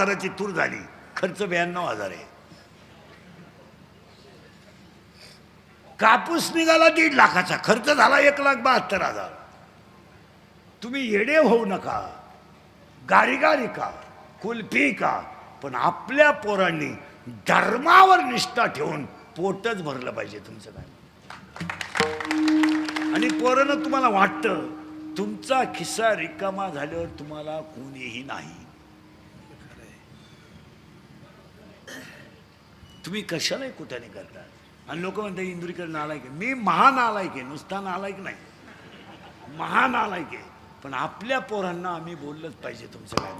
10,000ची तूर झाली, खर्च 92,000 आहे. कापूस निघाला 1.5 लाखाचा, खर्च झाला 1,72,000. तुम्ही येडे होऊ नका. गारी का, कुल्फी का, पण आपल्या पोरांनी धर्मावर निष्ठा ठेवून पोटच भरलं पाहिजे तुमचं काय. आणि पोरांना तुम्हाला वाटतं तुमचा खिस्सा रिकामा झाल्यावर तुम्हाला कोणीही नाही. तुम्ही कशालाही कुठे करता. आणि लोक म्हणतात इंदुरीकर नालायक आहे. मी महानालायक आहे, नुसता नालायक नाही, महानालायक आहे. पण आपल्या पोरांना आम्ही बोललंच पाहिजे तुमचं काय.